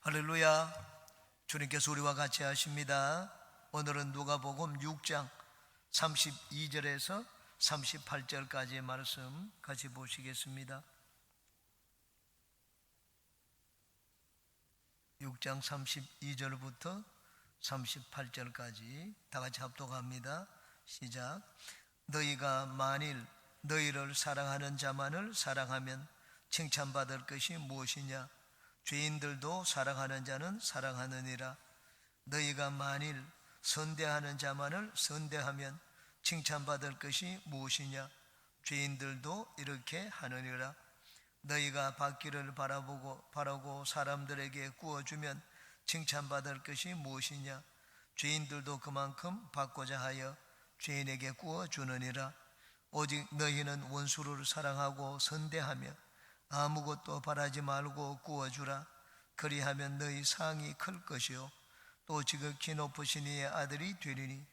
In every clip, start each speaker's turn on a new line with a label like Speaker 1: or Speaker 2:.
Speaker 1: 할렐루야. 주님께서 우리와 같이 하십니다. 오늘은 누가복음 6장 32절에서 38절까지의 말씀 같이 보시겠습니다. 6장 32절부터 38절까지 다 같이 합독합니다. 시작. 너희가 만일 너희를 사랑하는 자만을 사랑하면 칭찬받을 것이 무엇이냐? 죄인들도 사랑하는 자는 사랑하느니라. 너희가 만일 선대하는 자만을 선대하면 칭찬받을 것이 무엇이냐? 죄인들도 이렇게 하느니라. 너희가 받기를 바라고 사람들에게 구워주면 칭찬받을 것이 무엇이냐? 죄인들도 그만큼 받고자 하여 죄인에게 구워주느니라. 오직 너희는 원수를 사랑하고 선대하며 아무것도 바라지 말고 구워주라. 그리하면 너희 상이 클 것이요 또 지극히 높으신 이의 아들이 되리니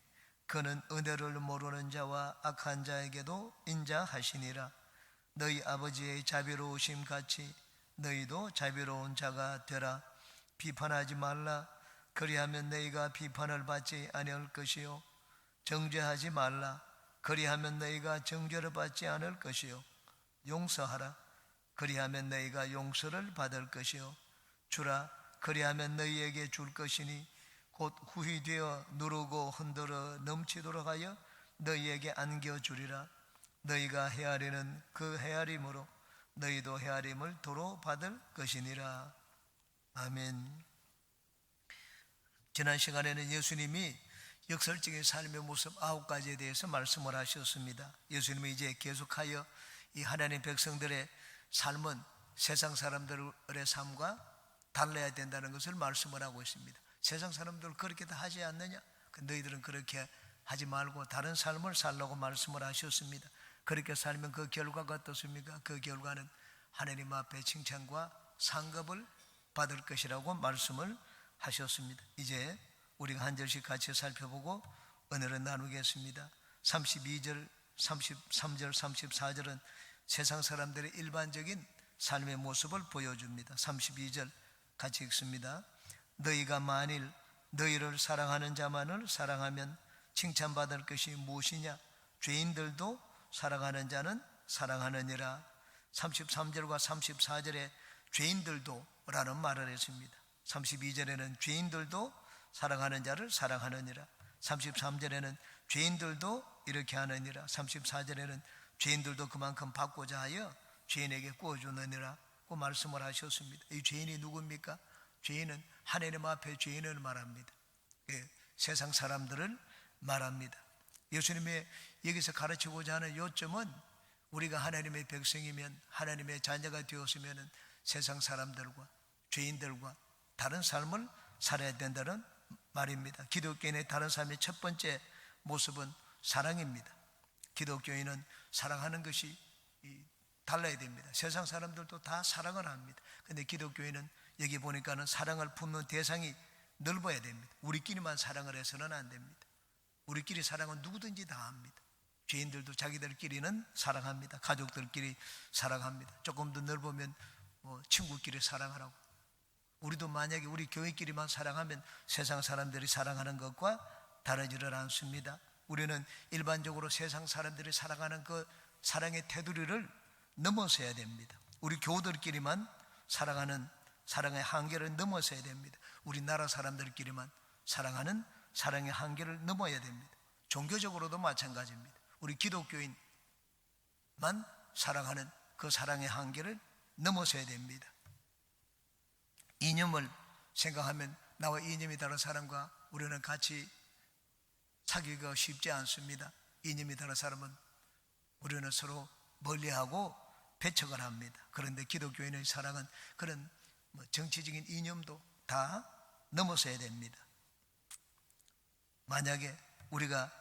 Speaker 1: 그는 은혜를 모르는 자와 악한 자에게도 인자하시니라. 너희 아버지의 자비로우심 같이 너희도 자비로운 자가 되라. 비판하지 말라. 그리하면 너희가 비판을 받지 아니할 것이요 정죄하지 말라. 그리하면 너희가 정죄를 받지 않을 것이요 용서하라. 그리하면 너희가 용서를 받을 것이요 주라. 그리하면 너희에게 줄 것이니 곧 후히 되어 누르고 흔들어 넘치도록 하여 너희에게 안겨주리라. 너희가 헤아리는 그 헤아림으로 너희도 헤아림을 도로 받을 것이니라. 아멘. 지난 시간에는 예수님이 역설적인 삶의 모습 9가지에 대해서 말씀을 하셨습니다. 예수님이 이제 계속하여 이 하나님 백성들의 삶은 세상 사람들의 삶과 달라야 된다는 것을 말씀을 하고 있습니다. 세상 사람들 그렇게 다 하지 않느냐? 너희들은 그렇게 하지 말고 다른 삶을 살라고 말씀을 하셨습니다. 그렇게 살면 그 결과가 어떻습니까? 그 결과는 하나님 앞에 칭찬과 상급을 받을 것이라고 말씀을 하셨습니다. 이제 우리가 한 절씩 같이 살펴보고 은혜를 나누겠습니다. 32절, 33절, 34절은 세상 사람들의 일반적인 삶의 모습을 보여줍니다. 32절 같이 읽습니다. 너희가 만일 너희를 사랑하는 자만을 사랑하면 칭찬받을 것이 무엇이냐? 죄인들도 사랑하는 자는 사랑하느니라. 33절과 34절에 죄인들도 라는 말을 했습니다. 32절에는 죄인들도 사랑하는 자를 사랑하느니라. 33절에는 죄인들도 이렇게 하느니라. 34절에는 죄인들도 그만큼 받고자 하여 죄인에게 구워주느니라 고 말씀을 하셨습니다. 이 죄인이 누굽니까? 죄인은 하나님 앞에 죄인을 말합니다. 세상 사람들을 말합니다. 예수님이 여기서 가르치고자 하는 요점은 우리가 하나님의 백성이면, 하나님의 자녀가 되었으면 세상 사람들과 죄인들과 다른 삶을 살아야 된다는 말입니다. 기독교인의 다른 삶의 첫 번째 모습은 사랑입니다. 기독교인은 사랑하는 것이 달라야 됩니다. 세상 사람들도 다 사랑을 합니다. 그런데 기독교인은 여기 보니까는 사랑을 품는 대상이 넓어야 됩니다. 우리끼리만 사랑을 해서는 안 됩니다. 우리끼리 사랑은 누구든지 다 합니다. 죄인들도 자기들끼리는 사랑합니다. 가족들끼리 사랑합니다. 조금 더 넓으면 친구끼리 사랑하라고. 우리도 만약에 우리 교회끼리만 사랑하면 세상 사람들이 사랑하는 것과 다르지를 않습니다. 우리는 일반적으로 세상 사람들이 사랑하는 그 사랑의 테두리를 넘어서야 됩니다. 우리 교우들끼리만 사랑하는 사랑의 한계를 넘어서야 됩니다. 우리나라 사람들끼리만 사랑하는 사랑의 한계를 넘어야 됩니다. 종교적으로도 마찬가지입니다. 우리 기독교인만 사랑하는 그 사랑의 한계를 넘어서야 됩니다. 이념을 생각하면 나와 이념이 다른 사람과 우리는 같이 사귀기가 쉽지 않습니다. 이념이 다른 사람은 우리는 서로 멀리하고 배척을 합니다. 그런데 기독교인의 사랑은 그런 정치적인 이념도 다 넘어서야 됩니다. 만약에 우리가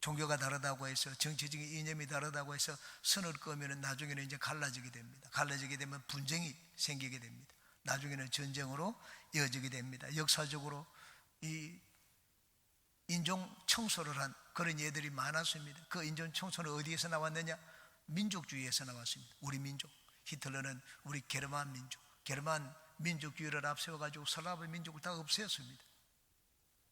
Speaker 1: 종교가 다르다고 해서 정치적인 이념이 다르다고 해서 선을 끄면 나중에는 이제 갈라지게 됩니다. 갈라지게 되면 분쟁이 생기게 됩니다. 나중에는 전쟁으로 이어지게 됩니다. 역사적으로 이 인종 청소를 한 그런 예들이 많았습니다. 그 인종 청소는 어디에서 나왔느냐? 민족주의에서 나왔습니다. 우리 민족. 히틀러는 우리 게르만 민족, 게르만 민족주의를 앞세워가지고 슬라브 민족을 다 없애었습니다.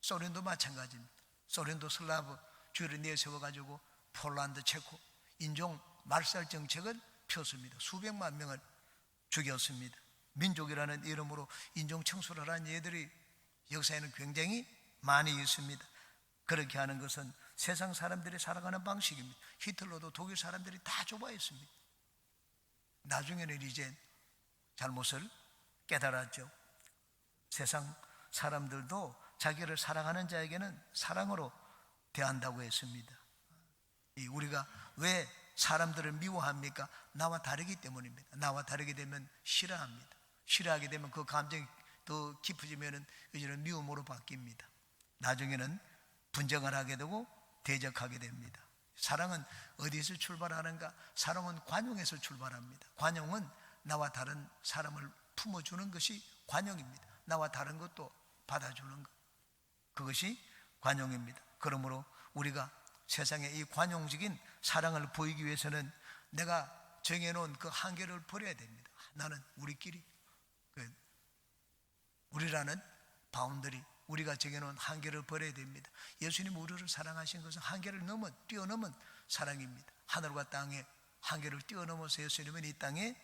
Speaker 1: 소련도 마찬가지입니다. 소련도 슬라브주의를 내세워가지고 폴란드, 체코 인종 말살 정책을 폈습니다. 수백만 명을 죽였습니다. 민족이라는 이름으로 인종 청소를 한 예들이 역사에는 굉장히 많이 있습니다. 그렇게 하는 것은 세상 사람들이 살아가는 방식입니다. 히틀러도 독일 사람들이 다 좋아했습니다. 나중에는 이제 잘못을 깨달았죠. 세상 사람들도 자기를 사랑하는 자에게는 사랑으로 대한다고 했습니다. 우리가 왜 사람들을 미워합니까? 나와 다르기 때문입니다. 나와 다르게 되면 싫어합니다. 싫어하게 되면 그 감정이 더 깊어지면 이제는 미움으로 바뀝니다. 나중에는 분쟁을 하게 되고 대적하게 됩니다. 사랑은 어디에서 출발하는가? 사랑은 관용에서 출발합니다. 관용은 나와 다른 사람을 품어주는 것이 관용입니다. 나와 다른 것도 받아주는 것, 그것이 관용입니다. 그러므로 우리가 세상에 이 관용적인 사랑을 보이기 위해서는 내가 정해놓은 그 한계를 버려야 됩니다. 나는 우리끼리, 우리라는 바운더리, 우리가 정해놓은 한계를 버려야 됩니다. 예수님이 우리를 사랑하신 것은 한계를 뛰어넘은 사랑입니다. 하늘과 땅의 한계를 뛰어넘어서 예수님은 이 땅에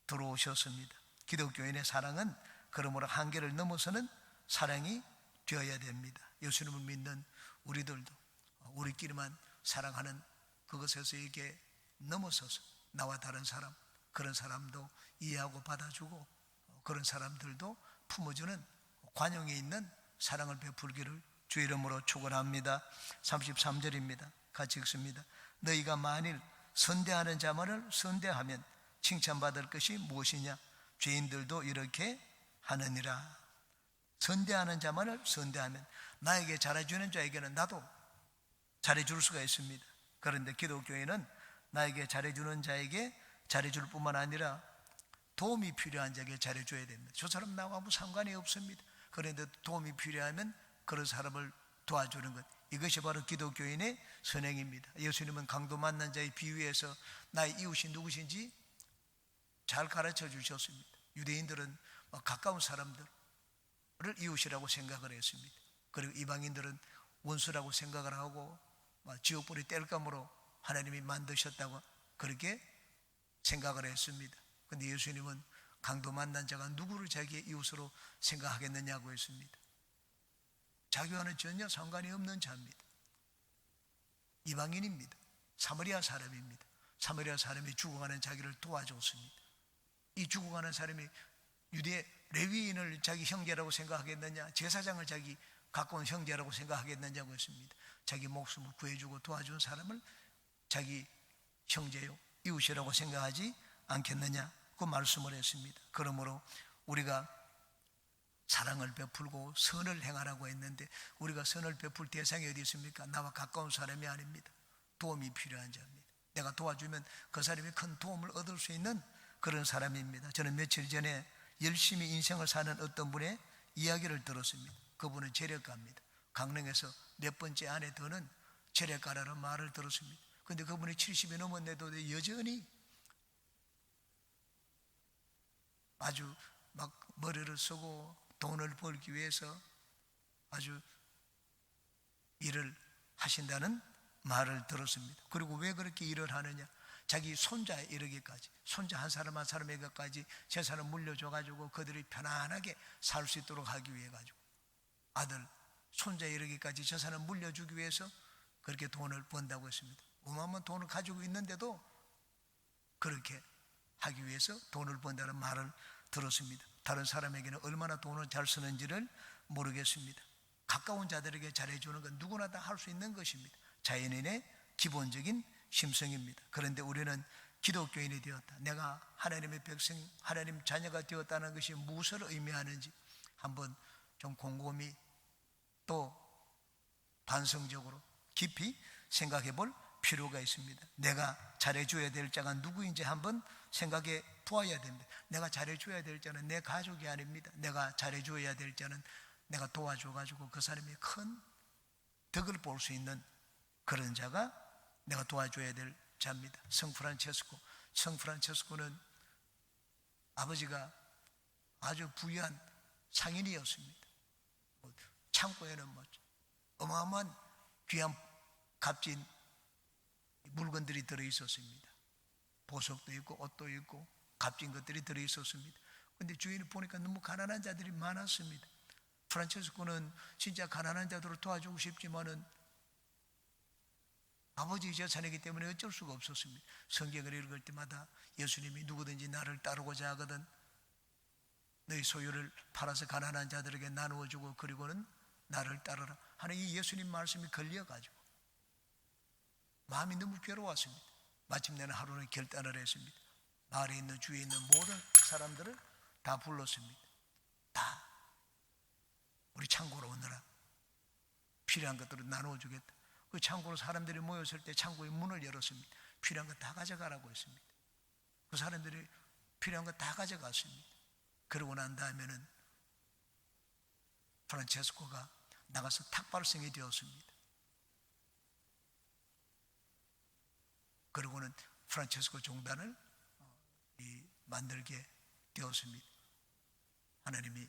Speaker 1: 들어오셨습니다. 기독교인의 사랑은 그러므로 한계를 넘어서는 사랑이 되어야 됩니다. 예수님을 믿는 우리들도 우리끼리만 사랑하는 그것에서 이렇게 넘어서서 나와 다른 사람, 그런 사람도 이해하고 받아주고 그런 사람들도 품어주는 관용에 있는 사랑을 베풀기를 주 이름으로 축원합니다. 33절입니다. 같이 읽습니다. 너희가 만일 선대하는 자만을 선대하면 칭찬받을 것이 무엇이냐? 죄인들도 이렇게 하느니라. 선대하는 자만을 선대하면, 나에게 잘해주는 자에게는 나도 잘해줄 수가 있습니다. 그런데 기독교인은 나에게 잘해주는 자에게 잘해줄 뿐만 아니라 도움이 필요한 자에게 잘해줘야 됩니다. 저 사람 나하고 아무 상관이 없습니다. 그런데 도움이 필요하면 그런 사람을 도와주는 것, 이것이 바로 기독교인의 선행입니다. 예수님은 강도 만난 자의 비유에서 나의 이웃이 누구신지 잘 가르쳐 주셨습니다. 유대인들은 가까운 사람들을 이웃이라고 생각을 했습니다. 그리고 이방인들은 원수라고 생각을 하고 지옥불이 땔감으로 하나님이 만드셨다고 그렇게 생각을 했습니다. 그런데 예수님은 강도 만난 자가 누구를 자기의 이웃으로 생각하겠느냐고 했습니다. 자기와는 전혀 상관이 없는 자입니다. 이방인입니다. 사마리아 사람입니다. 사마리아 사람이 죽어가는 자기를 도와줬습니다. 이 죽어가는 사람이 유대 레위인을 자기 형제라고 생각하겠느냐, 제사장을 자기 가까운 형제라고 생각하겠느냐고 했습니다. 자기 목숨을 구해주고 도와준 사람을 자기 형제요, 이웃이라고 생각하지 않겠느냐, 그 말씀을 했습니다. 그러므로 우리가 사랑을 베풀고 선을 행하라고 했는데, 우리가 선을 베풀 대상이 어디 있습니까? 나와 가까운 사람이 아닙니다. 도움이 필요한 자입니다. 내가 도와주면 그 사람이 큰 도움을 얻을 수 있는 그런 사람입니다. 저는 며칠 전에 열심히 인생을 사는 어떤 분의 이야기를 들었습니다. 그분은 재력가입니다. 강릉에서 몇 번째 안에 드는 재력가라는 말을 들었습니다. 그런데 그분이 70이 넘었는데도 여전히 아주 막 머리를 쓰고 돈을 벌기 위해서 아주 일을 하신다는 말을 들었습니다. 그리고 왜 그렇게 일을 하느냐? 자기 손자에 이르기까지, 손자 한 사람 한 사람에게까지 재산을 물려줘가지고 그들이 편안하게 살 수 있도록 하기 위해 가지고, 아들, 손자에 이르기까지 재산을 물려주기 위해서 그렇게 돈을 번다고 했습니다. 어마어마한 돈을 가지고 있는데도 그렇게 하기 위해서 돈을 번다는 말을 들었습니다. 다른 사람에게는 얼마나 돈을 잘 쓰는지를 모르겠습니다. 가까운 자들에게 잘해주는 건 누구나 다 할 수 있는 것입니다. 자연인의 기본적인 심성입니다. 그런데 우리는 기독교인이 되었다, 내가 하나님의 백성, 하나님 자녀가 되었다는 것이 무엇을 의미하는지 한번 좀 곰곰이 또 반성적으로 깊이 생각해 볼 필요가 있습니다. 내가 잘해줘야 될 자가 누구인지 한번 생각해 보아야 됩니다. 내가 잘해줘야 될 자는 내 가족이 아닙니다. 내가 잘해줘야 될 자는 내가 도와줘가지고 그 사람이 큰 덕을 볼 수 있는 그런 자가 내가 도와줘야 될 자입니다. 성프란체스코는 아버지가 아주 부유한 상인이었습니다. 창고에는 어마어마한 귀한 값진 물건들이 들어있었습니다. 보석도 있고 옷도 있고 값진 것들이 들어있었습니다. 그런데 주인이 보니까 너무 가난한 자들이 많았습니다. 프란체스코는 진짜 가난한 자들을 도와주고 싶지만은 아버지 재산이기 때문에 어쩔 수가 없었습니다. 성경을 읽을 때마다 예수님이 누구든지 나를 따르고자 하거든 너희 소유를 팔아서 가난한 자들에게 나누어주고 그리고는 나를 따르라 하는 이 예수님 말씀이 걸려가지고 마음이 너무 괴로웠습니다. 마침내는 하루는 결단을 했습니다. 마을에 있는 주위에 있는 모든 사람들을 다 불렀습니다. 다 우리 창고로 오너라. 필요한 것들을 나누어주겠다. 그 창고로 사람들이 모였을 때 창고의 문을 열었습니다. 필요한 거 다 가져가라고 했습니다. 그 사람들이 필요한 거 다 가져갔습니다. 그러고 난 다음에는 프란체스코가 나가서 탁발성이 되었습니다. 그러고는 프란체스코 종단을 만들게 되었습니다. 하나님이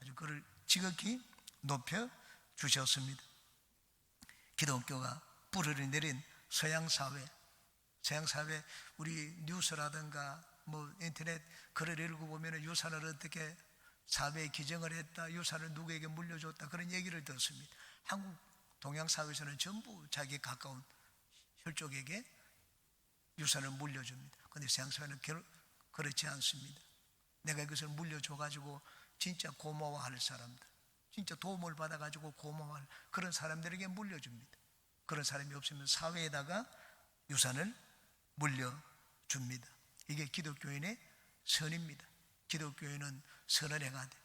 Speaker 1: 아주 그를 지극히 높여 주셨습니다. 기독교가 뿌리를 내린 서양사회, 우리 뉴스라든가 인터넷 글을 읽어보면 유산을 어떻게 사회에 기증을 했다, 유산을 누구에게 물려줬다 그런 얘기를 듣습니다. 한국 동양사회에서는 전부 자기 가까운 혈족에게 유산을 물려줍니다. 그런데 서양사회는 그렇지 않습니다. 내가 이것을 물려줘가지고 진짜 고마워할 사람들, 진짜 도움을 받아가지고 고마워할 그런 사람들에게 물려줍니다. 그런 사람이 없으면 사회에다가 유산을 물려줍니다. 이게 기독교인의 선입니다. 기독교인은 선을 행하되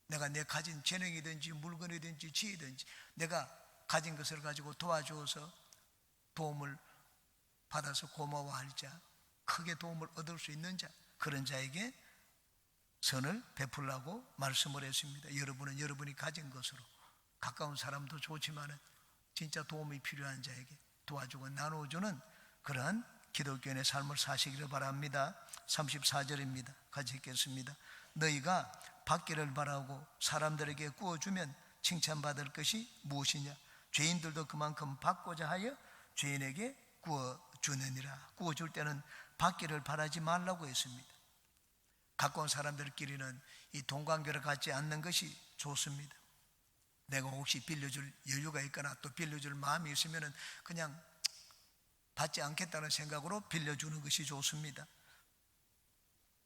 Speaker 1: 내가 내 가진 재능이든지 물건이든지 지혜든지 내가 가진 것을 가지고 도와주어서 도움을 받아서 고마워할 자, 크게 도움을 얻을 수 있는 자, 그런 자에게 선을 베풀라고 말씀을 했습니다. 여러분은 여러분이 가진 것으로 가까운 사람도 좋지만은 진짜 도움이 필요한 자에게 도와주고 나누어주는 그러한 기독교인의 삶을 사시기를 바랍니다. 34절입니다. 같이 읽겠습니다. 너희가 받기를 바라고 사람들에게 구워주면 칭찬받을 것이 무엇이냐? 죄인들도 그만큼 받고자 하여 죄인에게 구워주느니라. 구워줄 때는 받기를 바라지 말라고 했습니다. 가까운 사람들끼리는 이 동관계를 갖지 않는 것이 좋습니다. 내가 혹시 빌려줄 여유가 있거나 또 빌려줄 마음이 있으면 그냥 받지 않겠다는 생각으로 빌려주는 것이 좋습니다.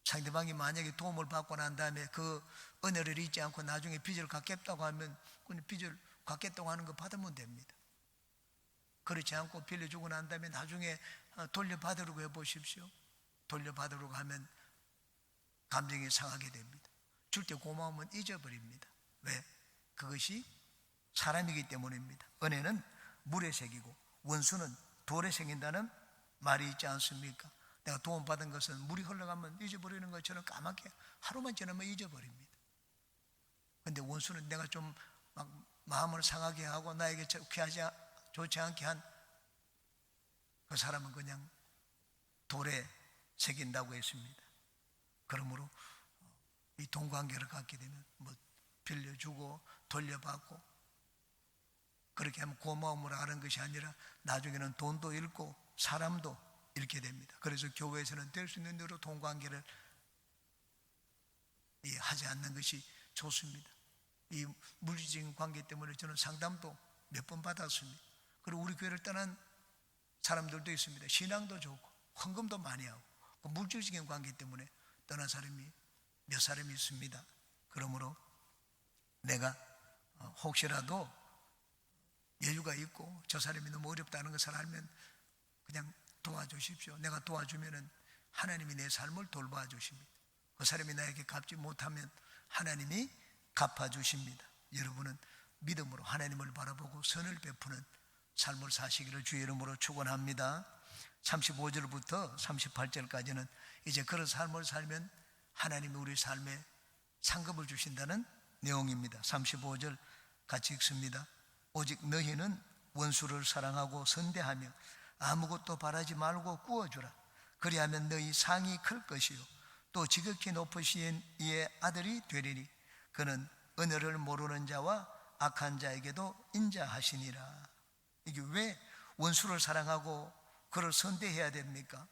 Speaker 1: 상대방이 만약에 도움을 받고 난 다음에 그 은혜를 잊지 않고 나중에 빚을 갚겠다고 하면 그냥 빚을 갚겠다고 하는 거 받으면 됩니다. 그렇지 않고 빌려주고 난 다음에 나중에 돌려받으려고 해보십시오. 돌려받으려고 하면 감정이 상하게 됩니다. 줄 때 고마우면 잊어버립니다. 왜? 그것이 사람이기 때문입니다. 은혜는 물에 새기고 원수는 돌에 새긴다는 말이 있지 않습니까? 내가 도움받은 것은 물이 흘러가면 잊어버리는 것처럼 까맣게 하루만 지나면 잊어버립니다. 그런데 원수는 내가 좀 막 마음을 상하게 하고 나에게 좋지 않게 한 그 사람은 그냥 돌에 새긴다고 했습니다. 그러므로 이 동관계를 갖게 되면 빌려주고 돌려받고 그렇게 하면 고마움을 아는 것이 아니라 나중에는 돈도 잃고 사람도 잃게 됩니다. 그래서 교회에서는 될 수 있는 대로 동관계를 하지 않는 것이 좋습니다. 이 물질적인 관계 때문에 저는 상담도 몇 번 받았습니다. 그리고 우리 교회를 떠난 사람들도 있습니다. 신앙도 좋고 헌금도 많이 하고 물질적인 관계 때문에 떠난 사람이 몇 사람이 있습니다. 그러므로 내가 혹시라도 여유가 있고 저 사람이 너무 어렵다는 것을 알면 그냥 도와주십시오. 내가 도와주면은 하나님이 내 삶을 돌봐 주십니다. 그 사람이 나에게 갚지 못하면 하나님이 갚아주십니다. 여러분은 믿음으로 하나님을 바라보고 선을 베푸는 삶을 사시기를 주의 이름으로 축원합니다. 35절부터 38절까지는 이제 그런 삶을 살면 하나님이 우리 삶에 상급을 주신다는 내용입니다. 35절 같이 읽습니다. 오직 너희는 원수를 사랑하고 선대하며 아무것도 바라지 말고 구워주라. 그리하면 너희 상이 클 것이요 또 지극히 높으신 이의 아들이 되리니 그는 은혜를 모르는 자와 악한 자에게도 인자하시니라. 이게 왜 원수를 사랑하고 그를 선대해야 됩니까?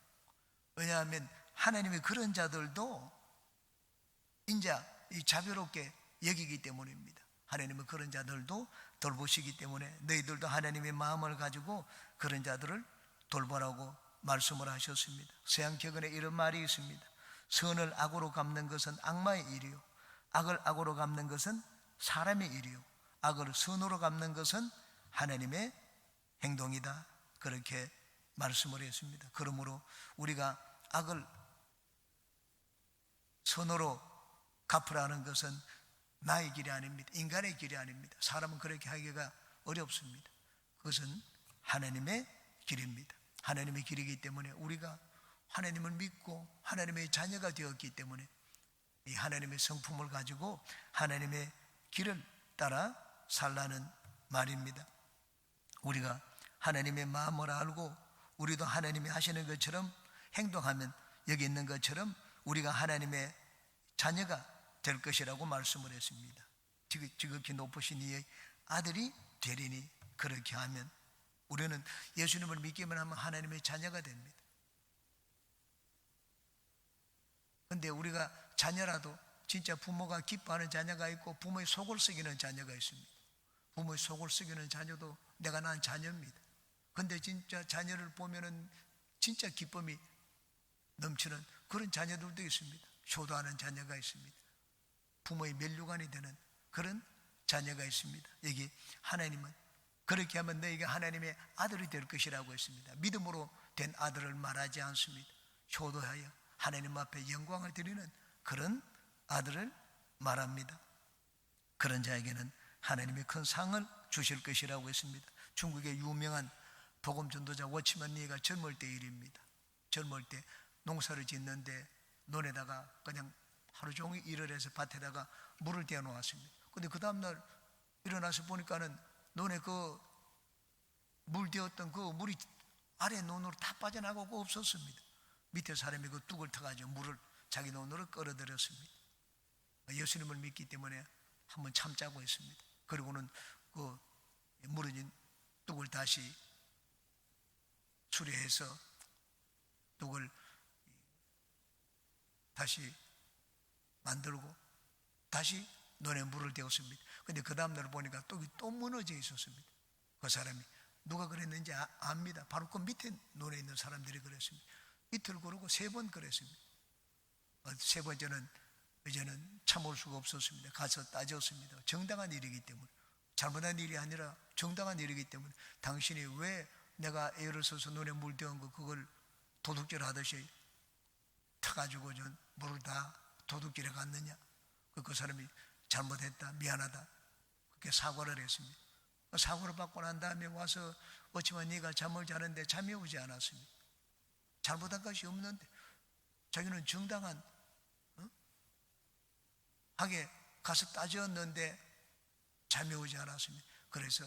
Speaker 1: 왜냐하면 하나님이 그런 자들도 인자 자비롭게 여기기 때문입니다. 하나님은 그런 자들도 돌보시기 때문에 너희들도 하나님의 마음을 가지고 그런 자들을 돌보라고 말씀을 하셨습니다. 서양격언에 이런 말이 있습니다. 선을 악으로 갚는 것은 악마의 일이요, 악을 악으로 갚는 것은 사람의 일이요, 악을 선으로 갚는 것은 하나님의 행동이다. 그렇게 말씀을 했습니다. 그러므로 우리가 악을 선으로 갚으라는 것은 나의 길이 아닙니다. 인간의 길이 아닙니다. 사람은 그렇게 하기가 어렵습니다. 그것은 하나님의 길입니다. 하나님의 길이기 때문에 우리가 하나님을 믿고 하나님의 자녀가 되었기 때문에 이 하나님의 성품을 가지고 하나님의 길을 따라 살라는 말입니다. 우리가 하나님의 마음을 알고 우리도 하나님이 하시는 것처럼 행동하면 여기 있는 것처럼 우리가 하나님의 자녀가 될 것이라고 말씀을 했습니다. 지극히 높으신 이의 아들이 되리니 그렇게 하면 우리는 예수님을 믿기만 하면 하나님의 자녀가 됩니다. 그런데 우리가 자녀라도 진짜 부모가 기뻐하는 자녀가 있고 부모의 속을 썩이는 자녀가 있습니다. 부모의 속을 썩이는 자녀도 내가 낳은 자녀입니다. 그런데 진짜 자녀를 보면은 진짜 기쁨이 넘치는 그런 자녀들도 있습니다. 효도하는 자녀가 있습니다. 부모의 면류관이 되는 그런 자녀가 있습니다. 여기 하나님은 그렇게 하면 너희가 하나님의 아들이 될 것이라고 했습니다. 믿음으로 된 아들을 말하지 않습니다. 효도하여 하나님 앞에 영광을 드리는 그런 아들을 말합니다. 그런 자에게는 하나님이 큰 상을 주실 것이라고 했습니다. 중국의 유명한 복음 전도자 워치만 니가 젊을 때 일입니다. 젊을 때 농사를 짓는데 논에다가 그냥 하루 종일 일을 해서 밭에다가 물을 떼어 놓았습니다. 근데 그 다음날 일어나서 보니까는 논에 그 물 되었던 그 물이 아래 논으로 다 빠져나가고 없었습니다. 밑에 사람이 그 뚝을 터가지고 물을 자기 논으로 끌어들였습니다. 예수님을 믿기 때문에 한번 참자고 했습니다. 그리고는 그 무너진 뚝을 다시 수리해서 뚝을 다시 만들고 다시 논에 물을 데웠습니다. 근데 그 다음날 보니까 뚝이 또 무너져 있었습니다. 그 사람이 누가 그랬는지 압니다. 바로 그 밑에 논에 있는 사람들이 그랬습니다. 이틀 그러고 3번 그랬습니다. 세 번째는 이제는 참을 수가 없었습니다. 가서 따졌습니다. 정당한 일이기 때문에, 잘못한 일이 아니라 정당한 일이기 때문에 당신이 왜 내가 애를 써서 논에 물 데운 거 그걸 도둑질 하듯이 타가지고 전 물을 다 도둑질해 갔느냐. 그 사람이 잘못했다, 미안하다, 그렇게 사과를 했습니다. 사과를 받고 난 다음에 와서 어찌만 네가 잠을 자는데 잠이 오지 않았습니다. 잘못한 것이 없는데 자기는 정당한 하게 가서 따졌는데 잠이 오지 않았습니다. 그래서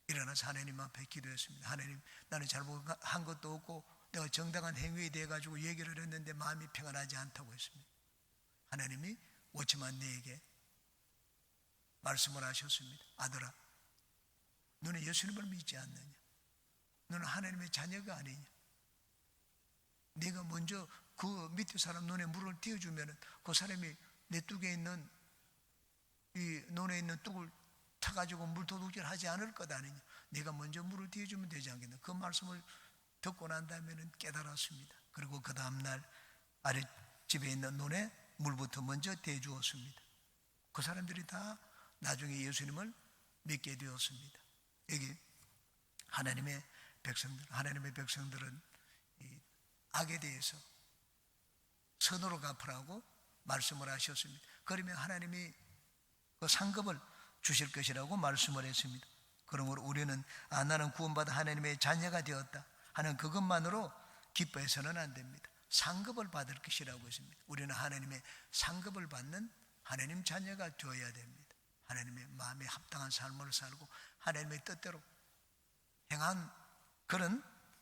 Speaker 1: 일어나서 하나님 앞에 기도했습니다. 하나님, 나는 잘못한 것도 없고 내가 정당한 행위에 대해 가지고 얘기를 했는데 마음이 평안하지 않다고 했습니다. 하나님이 오지만 네에게 말씀을 하셨습니다. 아들아, 너는 예수님을 믿지 않느냐? 너는 하나님의 자녀가 아니냐? 네가 먼저 그 밑에 사람 논에 물을 띄워주면 그 사람이 내 뚝에 있는 이 논에 있는 뚝을 타가지고 물 도둑질 하지 않을 것 아니냐? 네가 먼저 물을 띄워주면 되지 않겠나? 그 말씀을 듣고 난 다음에는 깨달았습니다. 그리고 그 다음날 아랫집에 있는 논에 물부터 먼저 대주었습니다. 그 사람들이 다 나중에 예수님을 믿게 되었습니다. 여기 하나님의 백성들은 이 악에 대해서 선으로 갚으라고 말씀을 하셨습니다. 그러면 하나님이 그 상급을 주실 것이라고 말씀을 했습니다. 그러므로 우리는 나는 구원받아 하나님의 자녀가 되었다 하는 그것만으로 기뻐해서는 안 됩니다. 상급을 받을 것이라고 했습니다. 우리는 하나님의 상급을 받는 하나님 자녀가 되어야 됩니다. 하나님의 마음에 합당한 삶을 살고 하나님의 뜻대로 행한 그런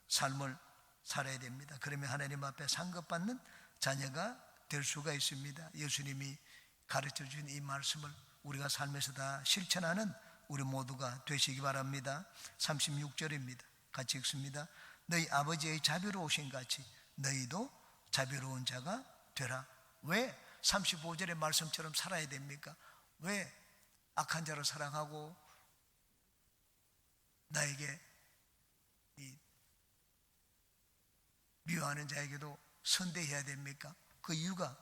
Speaker 1: 삶을 살아야 됩니다. 그러면 하나님 앞에 상급받는 자녀가 될 수가 있습니다. 예수님이 가르쳐 주신 이 말씀을 우리가 삶에서 다 실천하는 우리 모두가 되시기 바랍니다. 36절입니다. 같이 읽습니다. 너희 아버지의 자비로우신 같이 너희도 자비로운 자가 되라. 왜 35절의 말씀처럼 살아야 됩니까? 왜 악한 자를 사랑하고 나에게 미워하는 자에게도 선대해야 됩니까? 그 이유가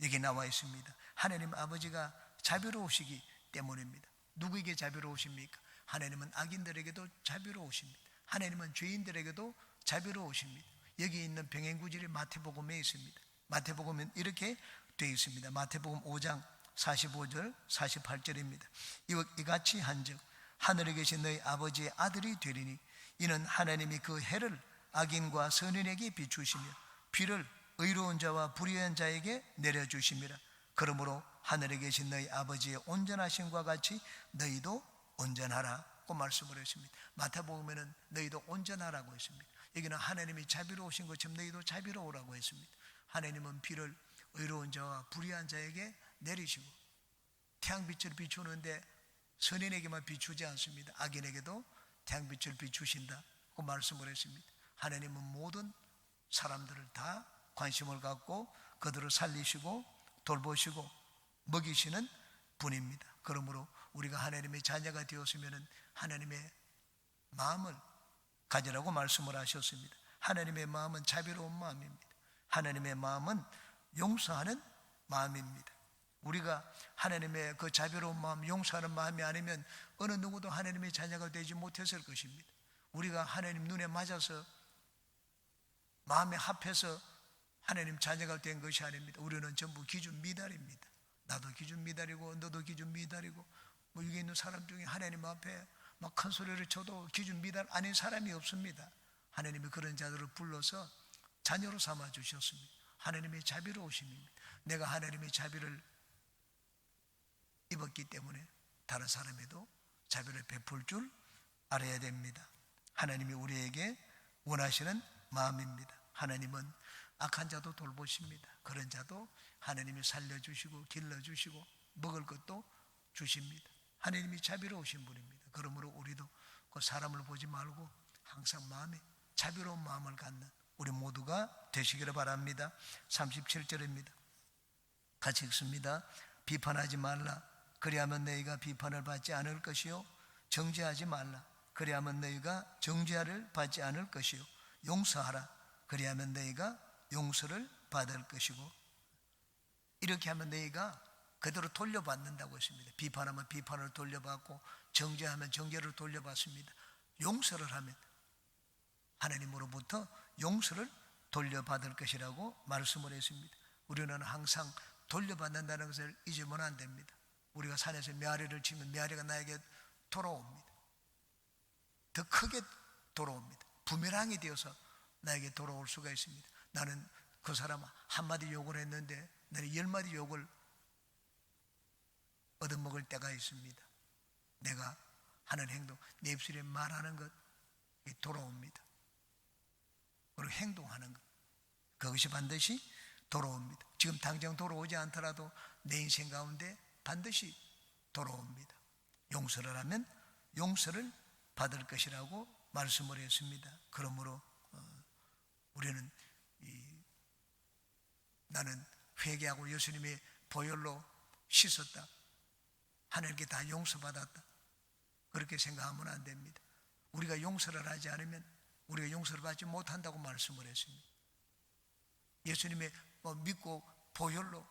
Speaker 1: 여기 나와 있습니다. 하나님 아버지가 자비로우시기 때문입니다. 누구에게 자비로우십니까? 하나님은 악인들에게도 자비로우십니다. 하나님은 죄인들에게도 자비로우십니다. 여기 있는 병행구절이 마태복음에 있습니다. 마태복음은 이렇게 되어 있습니다. 마태복음 5장 45절 48절입니다. 이같이 한즉 하늘에 계신 너희 아버지의 아들이 되리니 이는 하나님이 그 해를 악인과 선인에게 비추시며 비를 의로운 자와 불의한 자에게 내려주심이라. 그러므로 하늘에 계신 너희 아버지의 온전하심과 같이 너희도 온전하라고 말씀을 했습니다. 마태복음에는 너희도 온전하라고 했습니다. 여기는 하나님이 자비로우신 것처럼 너희도 자비로우라고 했습니다. 하나님은 비를 의로운 자와 불의한 자에게 내리시고 태양빛을 비추는데 선인에게만 비추지 않습니다. 악인에게도 태양빛을 비추신다고 말씀을 했습니다. 하나님은 모든 사람들을 다 관심을 갖고 그들을 살리시고 돌보시고 먹이시는 분입니다. 그러므로 우리가 하나님의 자녀가 되었으면 하나님의 마음을 가지라고 말씀을 하셨습니다. 하나님의 마음은 자비로운 마음입니다. 하나님의 마음은 용서하는 마음입니다. 우리가 하나님의 그 자비로운 마음, 용서하는 마음이 아니면 어느 누구도 하나님의 자녀가 되지 못했을 것입니다. 우리가 하나님 눈에 맞아서 마음에 합해서 하나님 자녀가 된 것이 아닙니다. 우리는 전부 기준 미달입니다. 나도 기준 미달이고 너도 기준 미달이고 여기 있는 사람 중에 하나님 앞에 막 큰 소리를 쳐도 기준 미달 아닌 사람이 없습니다. 하나님이 그런 자들을 불러서 자녀로 삼아 주셨습니다. 하나님의 자비로우심입니다. 내가 하나님의 자비를 입었기 때문에 다른 사람에도 자비를 베풀 줄 알아야 됩니다. 하나님이 우리에게 원하시는 마음입니다. 하나님은 악한 자도 돌보십니다. 그런 자도 하나님이 살려주시고 길러주시고 먹을 것도 주십니다. 하나님이 자비로우신 분입니다. 그러므로 우리도 그 사람을 보지 말고 항상 마음에 자비로운 마음을 갖는 우리 모두가 되시기를 바랍니다. 37절입니다. 같이 읽습니다. 비판하지 말라. 그리하면 너희가 비판을 받지 않을 것이요 정죄하지 말라. 그리하면 너희가 정죄를 받지 않을 것이요 용서하라. 그리하면 너희가 용서를 받을 것이고 이렇게 하면 너희가 그대로 돌려받는다고 했습니다. 비판하면 비판을 돌려받고 정죄하면 정죄를 돌려받습니다. 용서를 하면 하나님으로부터 용서를 돌려받을 것이라고 말씀을 했습니다. 우리는 항상 돌려받는다는 것을 잊으면 안 됩니다. 우리가 산에서 메아리를 치면 메아리가 나에게 돌아옵니다. 더 크게 돌아옵니다. 부메랑이 되어서 나에게 돌아올 수가 있습니다. 나는 그 사람 한마디 욕을 했는데 나는 10마디 욕을 얻어먹을 때가 있습니다. 내가 하는 행동, 내 입술에 말하는 것 돌아옵니다. 그리고 행동하는 것 그것이 반드시 돌아옵니다. 지금 당장 돌아오지 않더라도 내 인생 가운데 반드시 돌아옵니다. 용서를 하면 용서를 받을 것이라고 말씀을 했습니다. 그러므로 우리는 나는 회개하고 예수님의 보혈로 씻었다, 하나님께 다 용서받았다, 그렇게 생각하면 안 됩니다. 우리가 용서를 하지 않으면 우리가 용서를 받지 못한다고 말씀을 했습니다. 예수님의 믿고 보혈로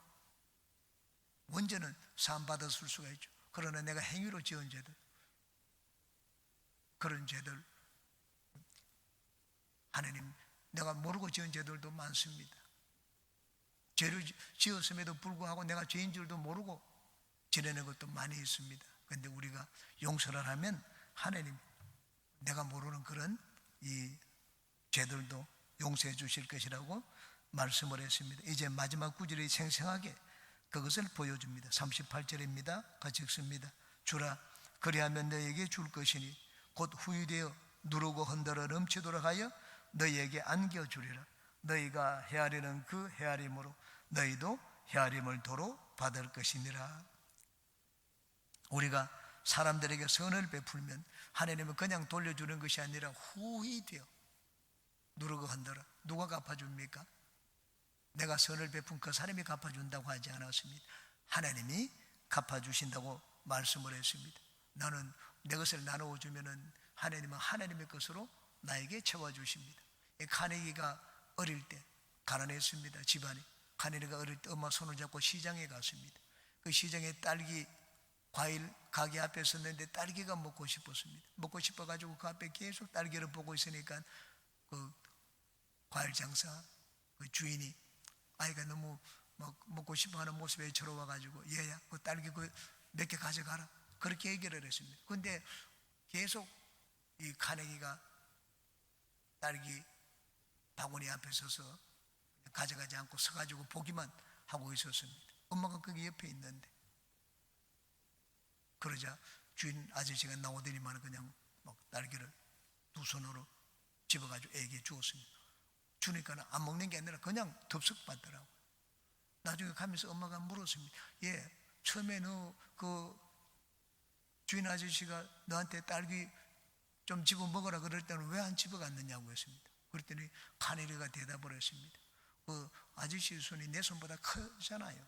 Speaker 1: 먼저는 사함받았을 수가 있죠. 그러나 내가 행위로 지은 죄들, 그런 죄들, 하나님 내가 모르고 지은 죄들도 많습니다. 죄를 지었음에도 불구하고 내가 죄인 줄도 모르고 지내는 것도 많이 있습니다. 그런데 우리가 용서를 하면 하나님 내가 모르는 그런 이 죄들도 용서해 주실 것이라고 말씀을 했습니다. 이제 마지막 구절이 생생하게 그것을 보여줍니다. 38절입니다. 같이 읽습니다. 주라 그리하면 너에게 줄 것이니 곧 후유되어 누르고 흔들어 넘치도록 하여 너희에게 안겨주리라. 너희가 헤아리는 그 헤아림으로 너희도 헤아림을 도로 받을 것이니라. 우리가 사람들에게 선을 베풀면 하나님은 그냥 돌려주는 것이 아니라 후히 되어 누르고 한다라. 누가 갚아줍니까? 내가 선을 베푼 그 사람이 갚아준다고 하지 않았습니다. 하나님이 갚아주신다고 말씀을 했습니다. 나는 내 것을 나누어 주면은 하나님은 하나님의 것으로 나에게 채워주십니다. 카네기가 어릴 때 가난했습니다. 집안이. 카네기가 어릴 때 엄마 손을 잡고 시장에 갔습니다. 그 시장에 딸기 과일 가게 앞에 섰는데 딸기가 먹고 싶었습니다. 먹고 싶어가지고 그 앞에 계속 딸기를 보고 있으니까 그 과일 장사 그 주인이 아이가 너무 막 먹고 싶어하는 모습에 저러와가지고 얘야 그 딸기 그 몇 개 가져가라 그렇게 얘기를 했습니다. 근데 계속 이 카네기가 딸기 바구니 앞에 서서 가져가지 않고 서가지고 보기만 하고 있었습니다. 엄마가 거기 옆에 있는데 그러자 주인 아저씨가 나오더니만 그냥 막 딸기를 두 손으로 집어가지고 애기에 주었습니다. 주니까 안 먹는 게 아니라 그냥 덥석 받더라고요. 나중에 가면서 엄마가 물었습니다. 예, 처음에 너 그 주인 아저씨가 너한테 딸기 좀 집어 먹으라 그럴 때는 왜 안 집어갔느냐고 했습니다. 그랬더니 카네리가 대답을 했습니다. 그 아저씨 손이 내 손보다 크잖아요.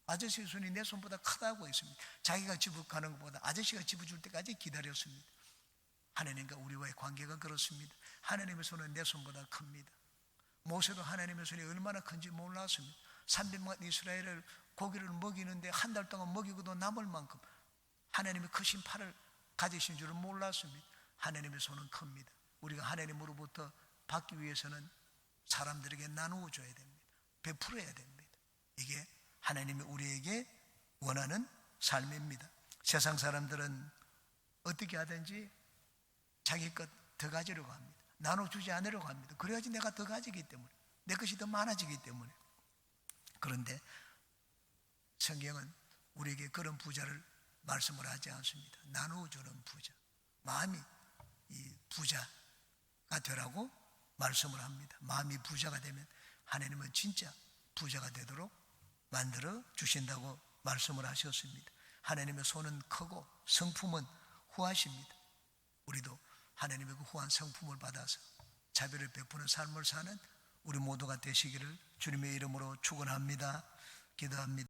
Speaker 1: 아저씨 손이 내 손보다 크다고 했습니다. 자기가 집어가는 것보다 아저씨가 집어줄 때까지 기다렸습니다. 하나님과 우리와의 관계가 그렇습니다. 하나님의 손은 내 손보다 큽니다. 모세도 하나님의 손이 얼마나 큰지 몰랐습니다. 300만 이스라엘을 고기를 먹이는데 한 달 동안 먹이고도 남을 만큼 하나님의 크신 팔을 가지신 줄은 몰랐습니다. 하나님의 손은 큽니다. 우리가 하나님으로부터 받기 위해서는 사람들에게 나누어 줘야 됩니다. 베풀어야 됩니다. 이게 하나님이 우리에게 원하는 삶입니다. 세상 사람들은 어떻게 하든지 자기 것 더 가지려고 합니다. 나눠주지 않으려고 합니다. 그래야지 내가 더 가지기 때문에, 내 것이 더 많아지기 때문에. 그런데 성경은 우리에게 그런 부자를 말씀을 하지 않습니다. 나누어주는 부자, 마음이 이 부자가 되라고 말씀을 합니다. 마음이 부자가 되면 하나님은 진짜 부자가 되도록 만들어 주신다고 말씀을 하셨습니다. 하나님의 손은 크고 성품은 후하십니다. 우리도 하나님의 그 후한 성품을 받아서 자비를 베푸는 삶을 사는 우리 모두가 되시기를 주님의 이름으로 축원합니다. 기도합니다.